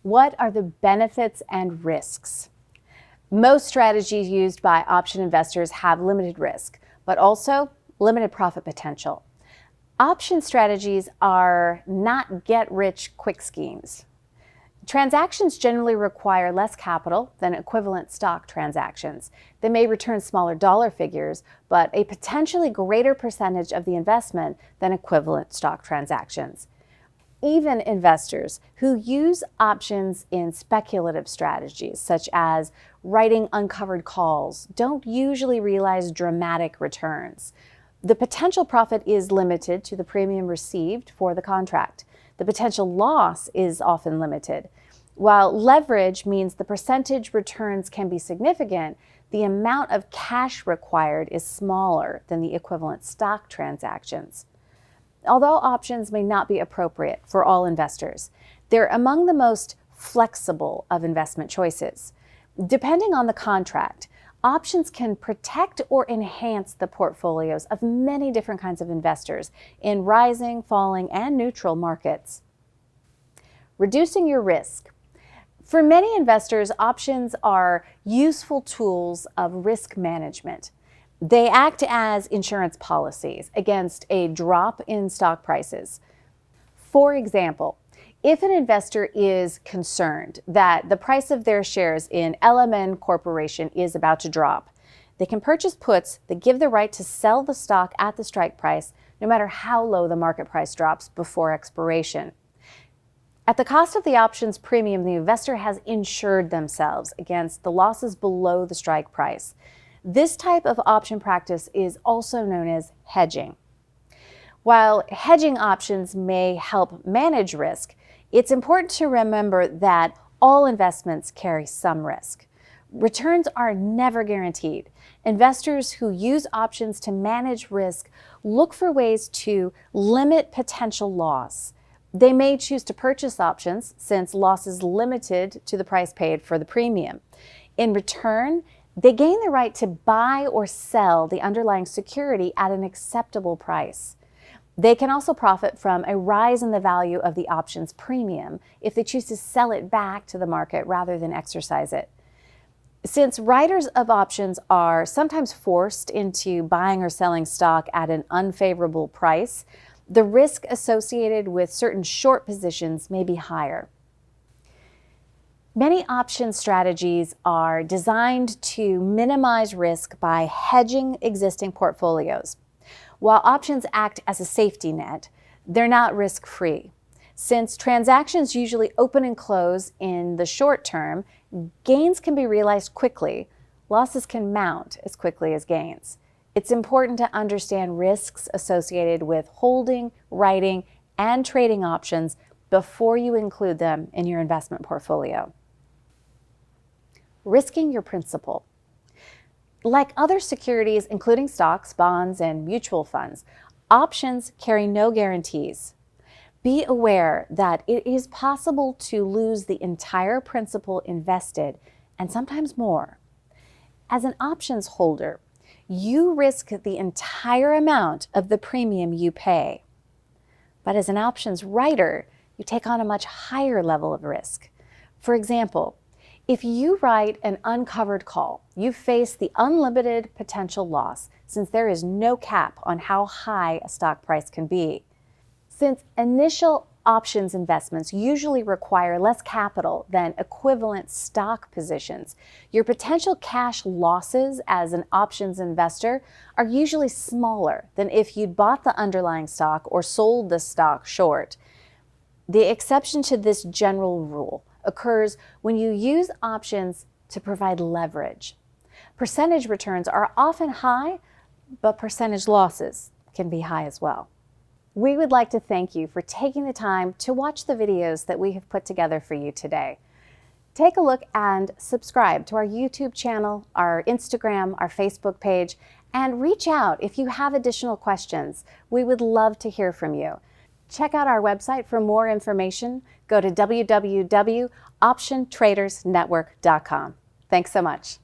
What are the benefits and risks? Most strategies used by option investors have limited risk, but also limited profit potential. Option strategies are not get-rich-quick schemes. Transactions generally require less capital than equivalent stock transactions. They may return smaller dollar figures, but a potentially greater percentage of the investment than equivalent stock transactions. Even investors who use options in speculative strategies, such as writing uncovered calls, don't usually realize dramatic returns. The potential profit is limited to the premium received for the contract. The potential loss is often limited. While leverage means the percentage returns can be significant, the amount of cash required is smaller than the equivalent stock transactions. Although options may not be appropriate for all investors, they're among the most flexible of investment choices. Depending on the contract, options can protect or enhance the portfolios of many different kinds of investors in rising, falling, and neutral markets. Reducing your risk. For many investors, options are useful tools of risk management. They act as insurance policies against a drop in stock prices. For example, if an investor is concerned that the price of their shares in LMN Corporation is about to drop, they can purchase puts that give the right to sell the stock at the strike price, no matter how low the market price drops before expiration. At the cost of the options premium, the investor has insured themselves against the losses below the strike price. This type of option practice is also known as hedging. While hedging options may help manage risk, it's important to remember that all investments carry some risk. Returns are never guaranteed. Investors who use options to manage risk look for ways to limit potential loss. They may choose to purchase options since loss is limited to the price paid for the premium. In return, they gain the right to buy or sell the underlying security at an acceptable price. They can also profit from a rise in the value of the options premium if they choose to sell it back to the market rather than exercise it. Since writers of options are sometimes forced into buying or selling stock at an unfavorable price, the risk associated with certain short positions may be higher. Many option strategies are designed to minimize risk by hedging existing portfolios. While options act as a safety net, they're not risk-free. Since transactions usually open and close in the short term, gains can be realized quickly. Losses can mount as quickly as gains. It's important to understand risks associated with holding, writing, and trading options before you include them in your investment portfolio. Risking your principal. Like other securities, including stocks, bonds, and mutual funds, options carry no guarantees. Be aware that it is possible to lose the entire principal invested, and sometimes more. As an options holder, you risk the entire amount of the premium you pay. But as an options writer, you take on a much higher level of risk. For example, if you write an uncovered call, you face the unlimited potential loss since there is no cap on how high a stock price can be. Since initial options investments usually require less capital than equivalent stock positions, your potential cash losses as an options investor are usually smaller than if you'd bought the underlying stock or sold the stock short. The exception to this general rule occurs when you use options to provide leverage. Percentage returns are often high, but percentage losses can be high as well. We would like to thank you for taking the time to watch the videos that we have put together for you today. Take a look and subscribe to our YouTube channel, our Instagram, our Facebook page, and reach out if you have additional questions. We would love to hear from you. Check out our website for more information. Go to www.optiontradersnetwork.com. Thanks so much.